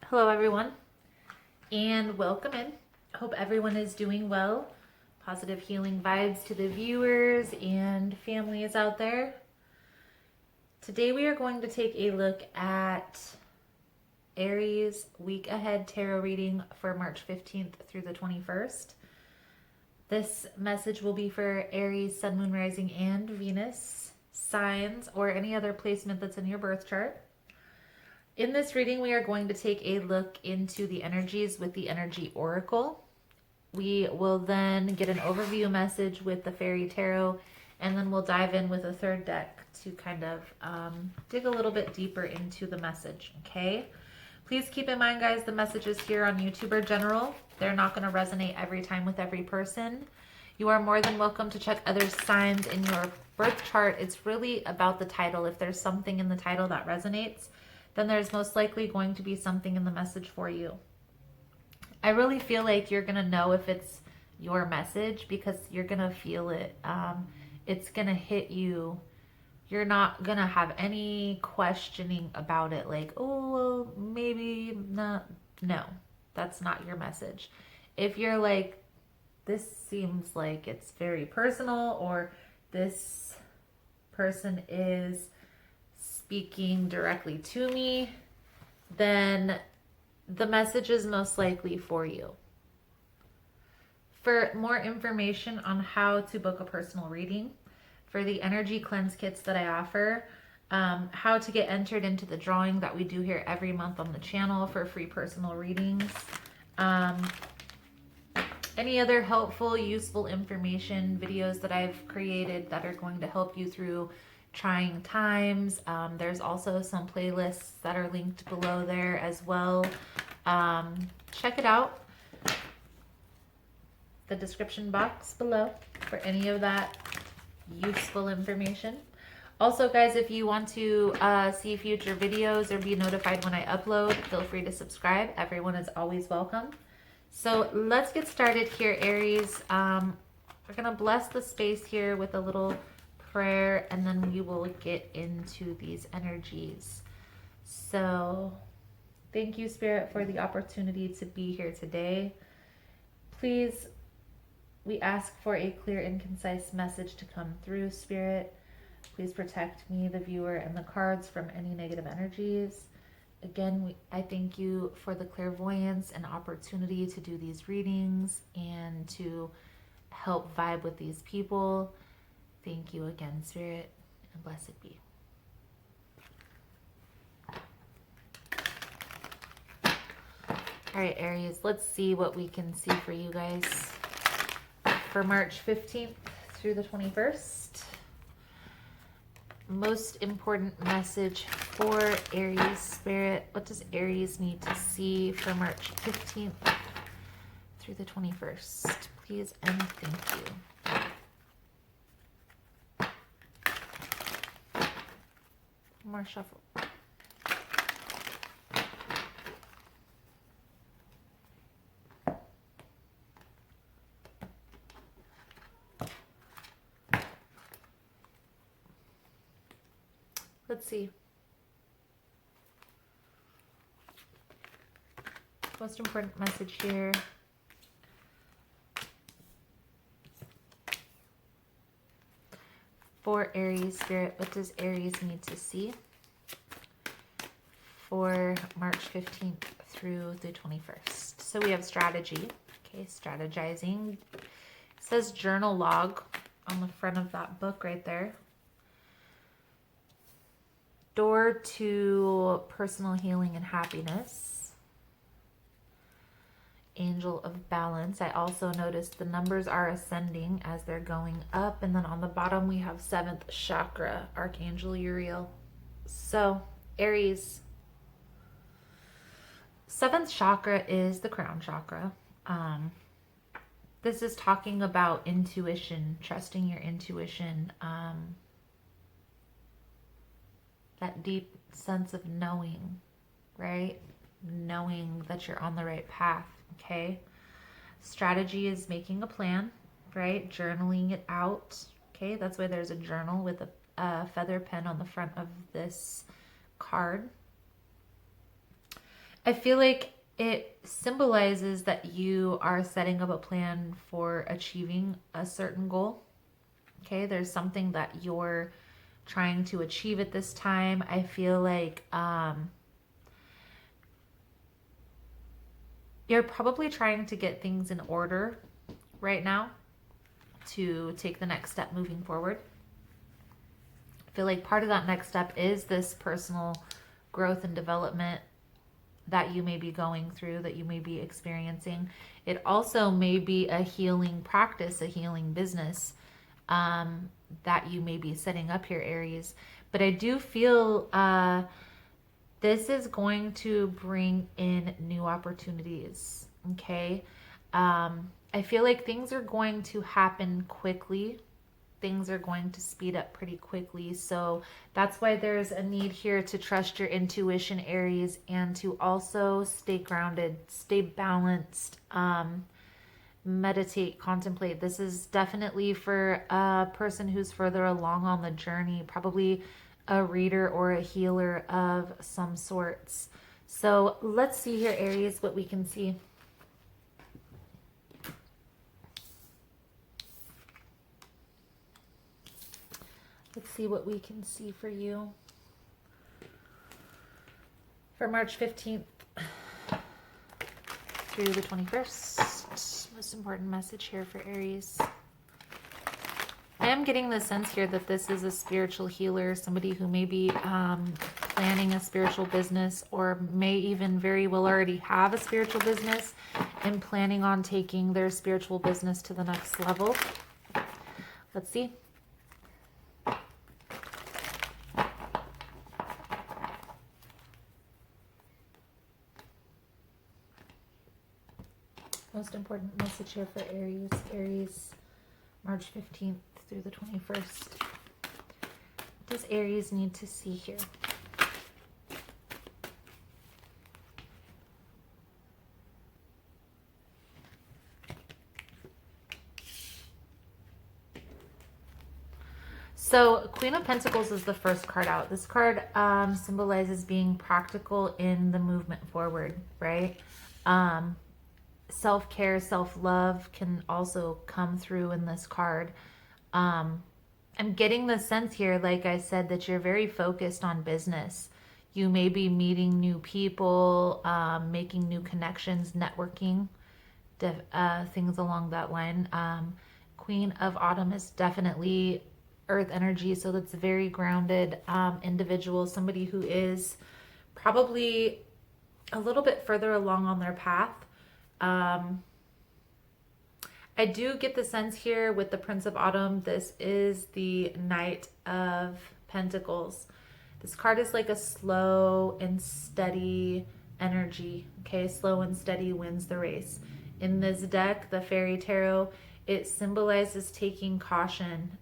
Hello everyone and welcome in. Hope everyone is doing well. Positive healing vibes to the viewers and families out there. Today we are going to take a look at Aries week ahead tarot reading for March 15th through the 21st. This message will be for Aries, Sun, Moon, Rising, and Venus signs or any other placement that's in your birth chart. In this reading, we are going to take a look into the energies with the Energy Oracle. We will then get an overview message with the Fairy Tarot, and then we'll dive in with a third deck to kind of dig a little bit deeper into the message, okay? Please keep in mind, guys, the messages here on YouTube are general. They're not going to resonate every time with every person. You are more than welcome to check other signs in your birth chart. It's really about the title. If there's something in the title that resonates, then there's most likely going to be something in the message for you. I really feel like you're going to know if it's your message because you're going to feel it. It's going to hit you. You're not going to have any questioning about it like, oh, well, maybe not. No, that's not your message. If you're like, this seems like it's very personal, or this person is speaking directly to me, then the message is most likely for you. For more information on how to book a personal reading, for the energy cleanse kits that I offer, how to get entered into the drawing that we do here every month on the channel for free personal readings, any other helpful, useful information, videos that I've created that are going to help you through trying times. There's also some playlists that are linked below there as well. Check it out. The description box below for any of that useful information. Also, guys, if you want to see future videos or be notified when I upload, feel free to subscribe. Everyone is always welcome. So let's get started here, Aries. We're going to bless the space here with a little prayer, and then we will get into these energies. So thank you, Spirit, for the opportunity to be here today. Please, we ask for a clear and concise message to come through, Spirit. Please protect me, the viewer, and the cards from any negative energies. Again, I thank you for the clairvoyance and opportunity to do these readings and to help vibe with these people. Thank you again, Spirit, and blessed be. All right, Aries, let's see what we can see for you guys for March 15th through the 21st. Most important message for Aries, Spirit. What does Aries need to see for March 15th through the 21st? Please and thank you. More shuffle. Let's see. Most important message here. For Aries, Spirit, what does Aries need to see for March 15th through the 21st? So we have strategy, okay, strategizing. It says journal log on the front of that book right there. Door to personal healing and happiness. Angel of balance. I also noticed the numbers are ascending as they're going up, and then on the bottom we have 7th chakra, Archangel Uriel. So Aries, 7th chakra is the crown chakra. This is talking about intuition, trusting your intuition, that deep sense of knowing, right? Knowing that you're on the right path. Okay, strategy is making a plan, right? Journaling it out. Okay, that's why there's a journal with a feather pen on the front of this card. I feel like it symbolizes that you are setting up a plan for achieving a certain goal. Okay, there's something that you're trying to achieve at this time. I feel like you're probably trying to get things in order right now to take the next step moving forward. I feel like part of that next step is this personal growth and development that you may be going through, that you may be experiencing. It also may be a healing practice, a healing business that you may be setting up here, Aries. But I do feel this is going to bring in new opportunities, okay? I feel like things are going to happen quickly. Things are going to speed up pretty quickly. So that's why there's a need here to trust your intuition, Aries, and to also stay grounded, stay balanced, meditate, contemplate. This is definitely for a person who's further along on the journey, probably a reader or a healer of some sorts. So let's see here, Aries, what we can see. Let's see what we can see for you for March 15th through the 21st. Most important message here for Aries. I am getting the sense here that this is a spiritual healer, somebody who may be planning a spiritual business, or may even very well already have a spiritual business and planning on taking their spiritual business to the next level. Let's see. Most important message here for Aries. Aries, March 15th through the 21st. What does Aries need to see here? So Queen of Pentacles is the first card out. This card symbolizes being practical in the movement forward, right? Self-care, self-love can also come through in this card. I'm getting the sense here, like I said, that you're very focused on business. You may be meeting new people, making new connections, networking, things along that line. Queen of Autumn is definitely earth energy, so that's a very grounded individual, somebody who is probably a little bit further along on their path. I do get the sense here with the Prince of Autumn, this is the Knight of Pentacles. This card is like a slow and steady energy, okay? Slow and steady wins the race. In this deck, the Fairy Tarot, it symbolizes taking caution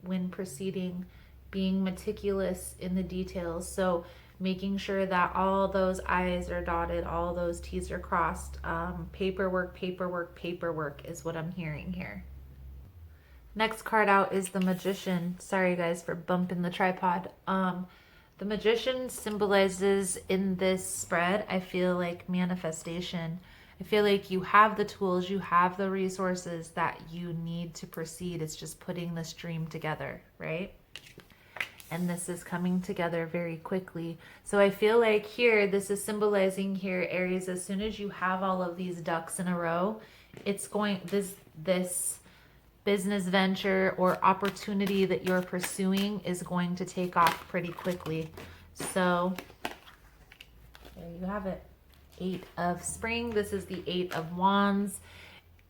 when proceeding, being meticulous in the details. So making sure that all those I's are dotted, all those T's are crossed. Paperwork, paperwork, paperwork is what I'm hearing here. Next card out is the Magician. Sorry guys for bumping the tripod. The Magician symbolizes in this spread, I feel like manifestation. I feel like you have the tools, you have the resources that you need to proceed. It's just putting this dream together, right? And this is coming together very quickly. So I feel like here, this is symbolizing here, Aries, as soon as you have all of these ducks in a row, it's going, this business venture or opportunity that you're pursuing is going to take off pretty quickly. So there you have it. 8 of Spring. This is the 8 of Wands.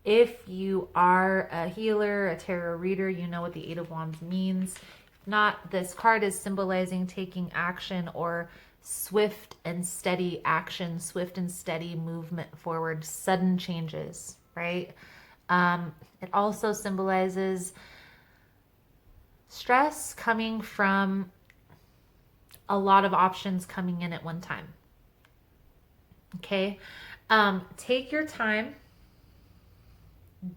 If you are a healer, a tarot reader, you know what the 8 of Wands means. Not, this card is symbolizing taking action or swift and steady action, swift and steady movement forward, sudden changes, right? It also symbolizes stress coming from a lot of options coming in at one time. Okay, take your time.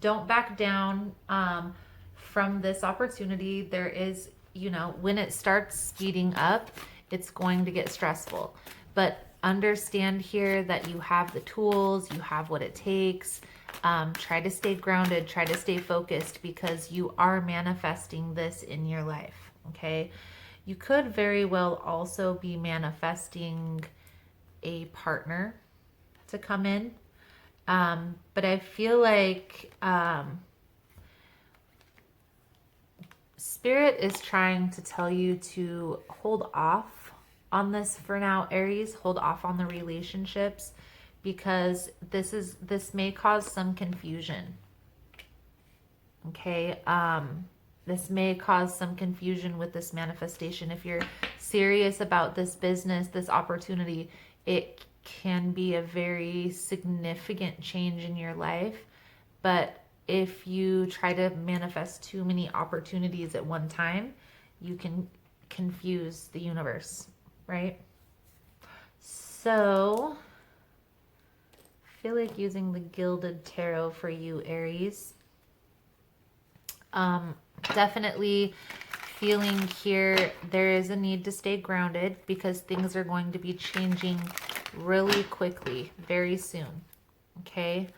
Don't back down from this opportunity. There is, you know, when it starts speeding up, it's going to get stressful. But understand here that you have the tools, you have what it takes. Try to stay grounded, try to stay focused, because you are manifesting this in your life, okay? You could very well also be manifesting a partner to come in. But I feel like Spirit is trying to tell you to hold off on this for now, Aries. Hold off on the relationships, because this may cause some confusion. Okay, this may cause some confusion with this manifestation. If you're serious about this business, this opportunity, it can be a very significant change in your life. But if you try to manifest too many opportunities at one time, you can confuse the universe, right? So I feel like using the Gilded Tarot for you, Aries. Definitely feeling here there is a need to stay grounded, because things are going to be changing really quickly, very soon. Okay.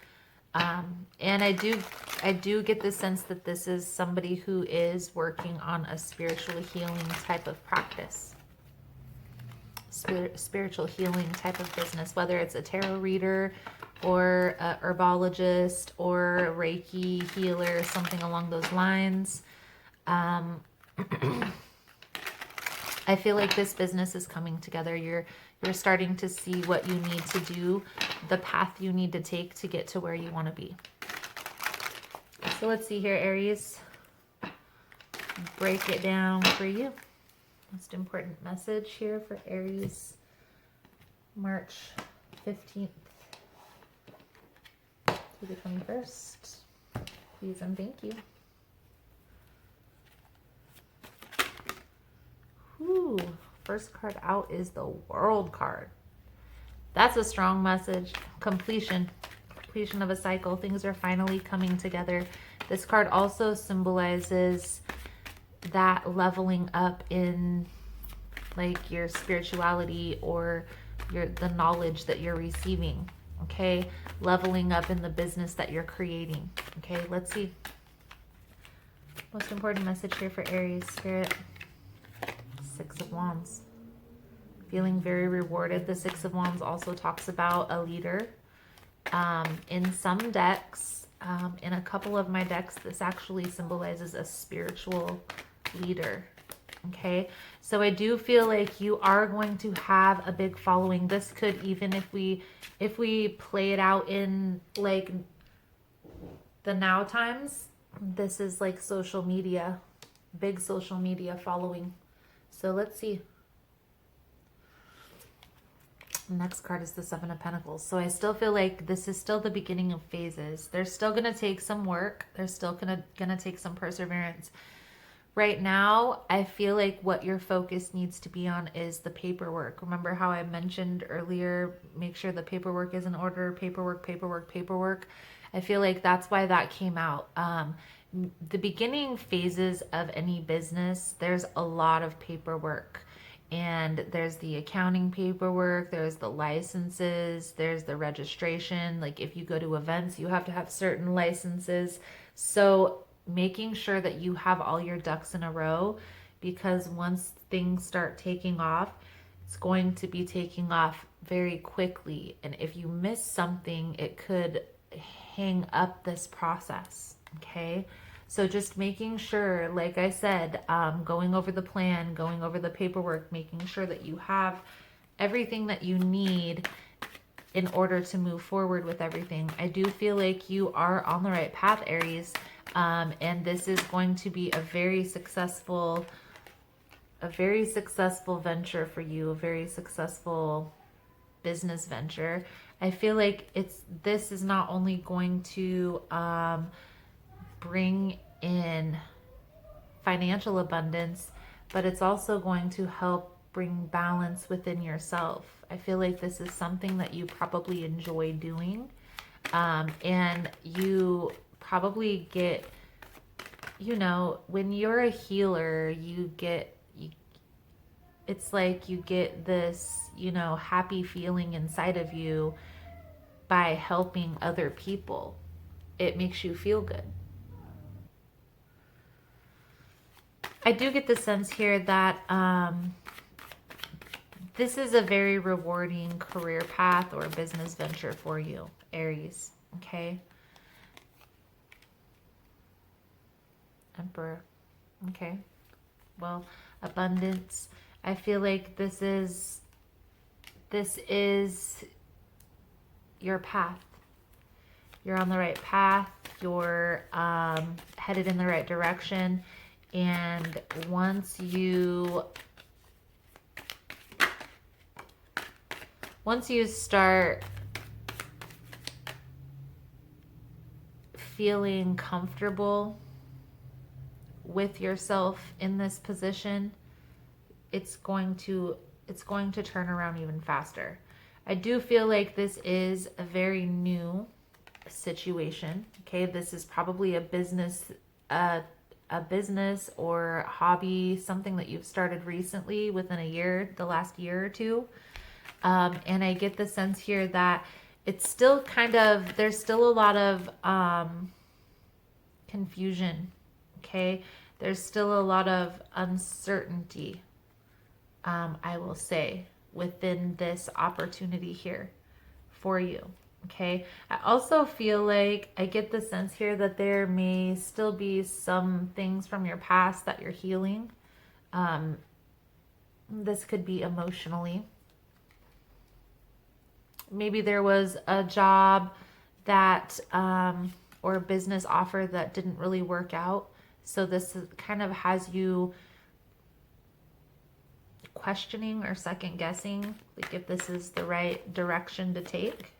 And I do get the sense that this is somebody who is working on a spiritual healing type of practice. Spiritual healing type of business, whether it's a tarot reader or a herbologist or a Reiki healer, something along those lines. I feel like this business is coming together. You're starting to see what you need to do, the path you need to take to get to where you want to be. So let's see here, Aries. Break it down for you. Most important message here for Aries, March 15th to the 21st. Please and thank you. Ooh, first card out is the World card. That's a strong message. Completion of a cycle. Things are finally coming together. This card also symbolizes that leveling up in like your spirituality or the knowledge that you're receiving. Okay, leveling up in the business that you're creating. Okay, let's see. Most important message here for Aries, Spirit. Six of Wands. Feeling very rewarded. The Six of Wands also talks about a leader. In some decks, in a couple of my decks, this actually symbolizes a spiritual leader. Okay, so I do feel like you are going to have a big following. This could, even if we play it out in like the now times, this is like social media, big social media following. So let's see. Next card is the Seven of Pentacles. So I still feel like this is still the beginning of phases. They're still going to take some work. They're still going to take some perseverance. Right now, I feel like what your focus needs to be on is the paperwork. Remember how I mentioned earlier, make sure the paperwork is in order. Paperwork. I feel like that's why that came out. The beginning phases of any business, there's a lot of paperwork. And there's the accounting paperwork, there's the licenses, there's the registration. Like if you go to events, you have to have certain licenses. So making sure that you have all your ducks in a row, because once things start taking off, it's going to be taking off very quickly. And if you miss something, it could hang up this process. Okay. So just making sure, like I said, going over the plan, going over the paperwork, making sure that you have everything that you need in order to move forward with everything. I do feel like you are on the right path, Aries, and this is going to be a very successful venture for you, a very successful business venture. I feel like this is not only going to bring in financial abundance, but it's also going to help bring balance within yourself. I feel like this is something that you probably enjoy doing, and you probably get, when you're a healer, it's like you get this, happy feeling inside of you by helping other people. It makes you feel good. I do get the sense here that this is a very rewarding career path or business venture for you, Aries, okay? Emperor, okay? Well, abundance. I feel like this is your path. You're on the right path. You're headed in the right direction. And once you start feeling comfortable with yourself in this position, it's going to turn around even faster. I do feel like this is a very new situation. Okay, this is probably a business or hobby, something that you've started recently within the last year or two. And I get the sense here that it's still there's still a lot of confusion. Okay, there's still a lot of uncertainty, I will say, within this opportunity here for you. Okay, I also feel like I get the sense here that there may still be some things from your past that you're healing. This could be emotionally. Maybe there was a job that or a business offer that didn't really work out. So this kind of has you questioning or second guessing, like if this is the right direction to take.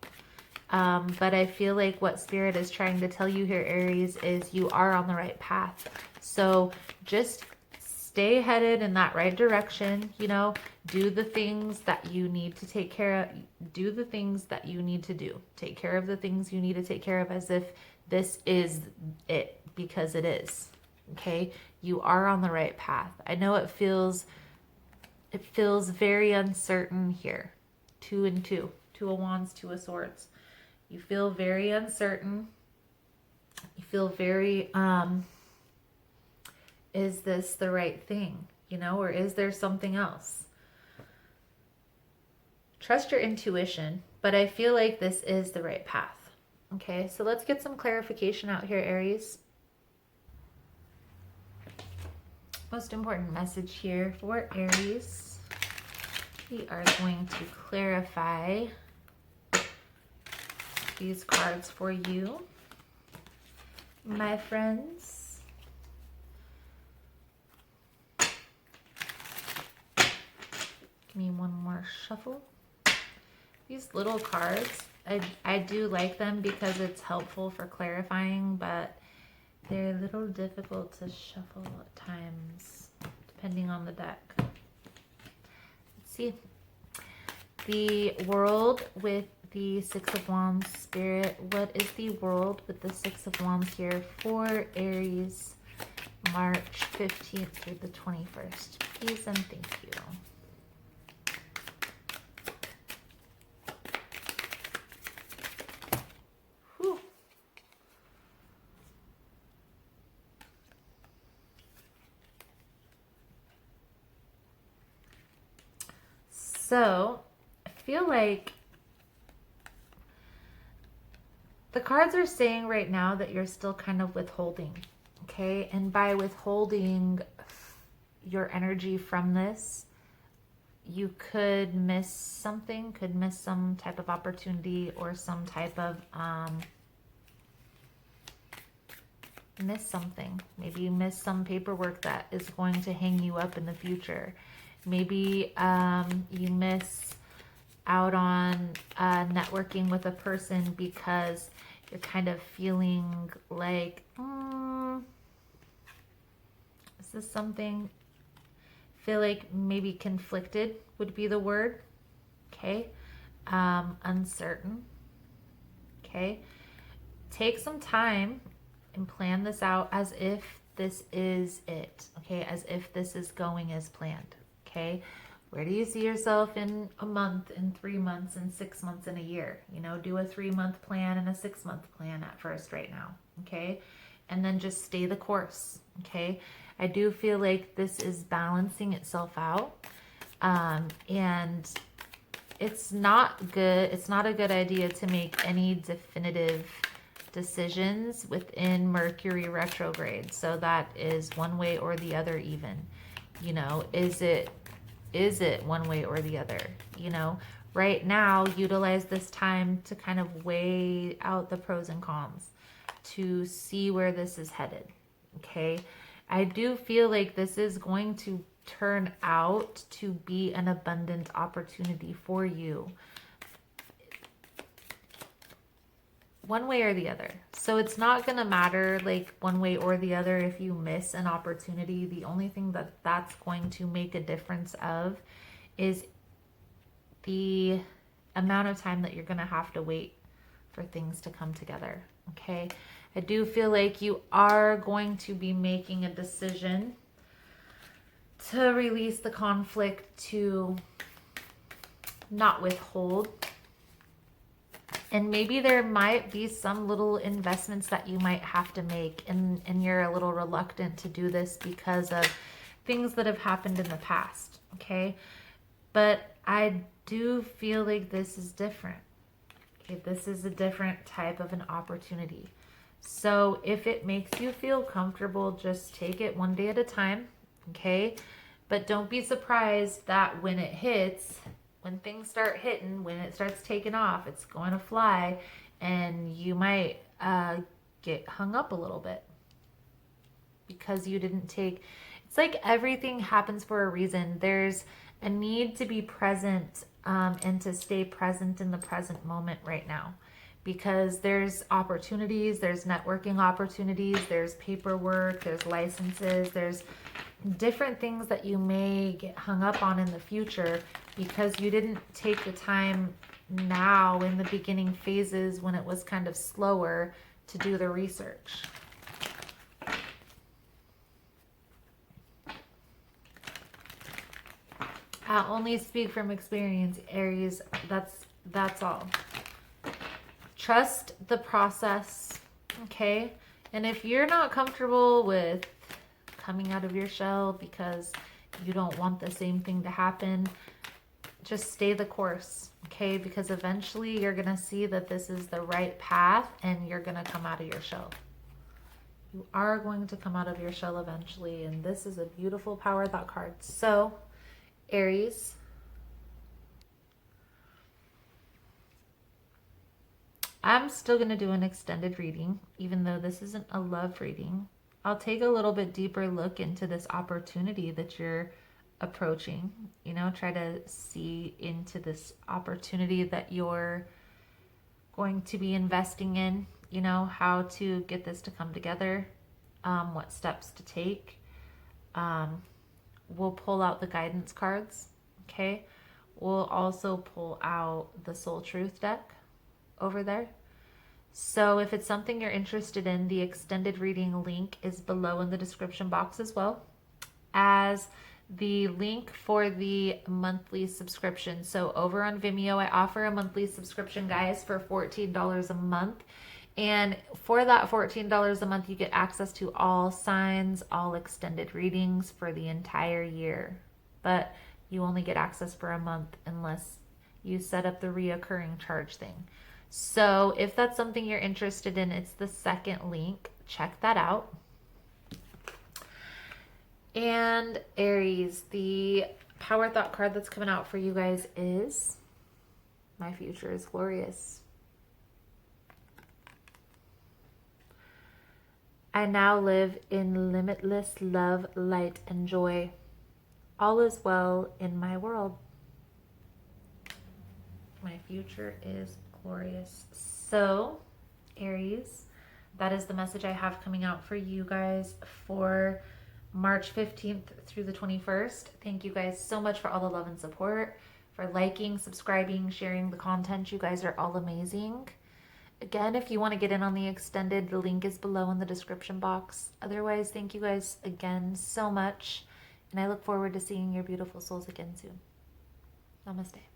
But I feel like what Spirit is trying to tell you here, Aries, is you are on the right path. So just stay headed in that right direction. Do the things that you need to take care of. Do the things that you need to do. Take care of the things you need to take care of as if this is it, because it is. Okay? You are on the right path. I know it feels very uncertain here. 2 and 2. 2 of Wands, 2 of Swords. You feel very uncertain. You feel very, is this the right thing? Or is there something else? Trust your intuition, but I feel like this is the right path. Okay, so let's get some clarification out here, Aries. Most important message here for Aries. We are going to clarify these cards for you, my friends. Give me one more shuffle. These little cards, I do like them because it's helpful for clarifying, but they're a little difficult to shuffle at times, depending on the deck. Let's see. The World with the 6 of Wands, Spirit. What is the World with the 6 of Wands here for Aries, March 15th through the 21st? Please and thank you. Whew. So, I feel like the cards are saying right now that you're still kind of withholding, okay? And by withholding your energy from this, you could miss something, could miss some type of opportunity or some type of, miss something. Maybe you miss some paperwork that is going to hang you up in the future. Maybe you miss out on networking with a person because you're kind of feeling like, is this something? Feel like maybe conflicted would be the word. Okay. Uncertain. Okay. Take some time and plan this out as if this is it. Okay. As if this is going as planned. Okay. Where do you see yourself in a month, in 3 months, in 6 months, in a year? You know, do a 3-month plan and a 6-month plan at first right now, okay? And then just stay the course, okay? I do feel like this is balancing itself out. And it's not good. It's not a good idea to make any definitive decisions within Mercury retrograde. So that is one way or the other even. You know, is it one way or the other? You know, right now, utilize this time to kind of weigh out the pros and cons to see where this is headed, okay? I do feel like this is going to turn out to be an abundant opportunity for you, one way or the other. So it's not going to matter like one way or the other if you miss an opportunity. The only thing that's going to make a difference of is the amount of time that you're going to have to wait for things to come together, okay? I do feel like you are going to be making a decision to release the conflict, to not withhold. And maybe there might be some little investments that you might have to make, and you're a little reluctant to do this because of things that have happened in the past, okay? But I do feel like this is different. Okay, this is a different type of an opportunity. So if it makes you feel comfortable, just take it one day at a time, okay? But don't be surprised that when it hits, when things start hitting, when it starts taking off, it's going to fly, and you might get hung up a little bit because you didn't take. It's like everything happens for a reason. There's a need to be present and to stay present in the present moment right now, because there's opportunities, there's networking opportunities, there's paperwork, there's licenses, there's different things that you may get hung up on in the future because you didn't take the time now in the beginning phases when it was kind of slower to do the research. I only speak from experience, Aries. That's all. Trust the process, okay? And if you're not comfortable with coming out of your shell because you don't want the same thing to happen, just stay the course, okay? Because eventually you're going to see that this is the right path and you're going to come out of your shell. You are going to come out of your shell eventually, and this is a beautiful power thought card. So, Aries, I'm still going to do an extended reading, even though this isn't a love reading. I'll take a little bit deeper look into this opportunity that you're approaching, you know, try to see into this opportunity that you're going to be investing in, you know, how to get this to come together, what steps to take. We'll pull out the guidance cards, okay? We'll also pull out the Soul Truth deck over there. So if it's something you're interested in, the extended reading link is below in the description box, as well as the link for the monthly subscription. So over on Vimeo, I offer a monthly subscription, guys, for $14 a month. And for that $14 a month, you get access to all signs, all extended readings for the entire year. But you only get access for a month unless you set up the reoccurring charge thing. So if that's something you're interested in, it's the second link. Check that out. And Aries, the power thought card that's coming out for you guys is My Future is Glorious. I now live in limitless love, light, and joy. All is well in my world. My future is glorious. So, Aries, that is the message I have coming out for you guys for March 15th through the 21st. Thank you guys so much for all the love and support, for liking, subscribing, sharing the content. You guys are all amazing. Again, if you want to get in on the extended, the link is below in the description box. Otherwise, thank you guys again so much, and I look forward to seeing your beautiful souls again soon. Namaste.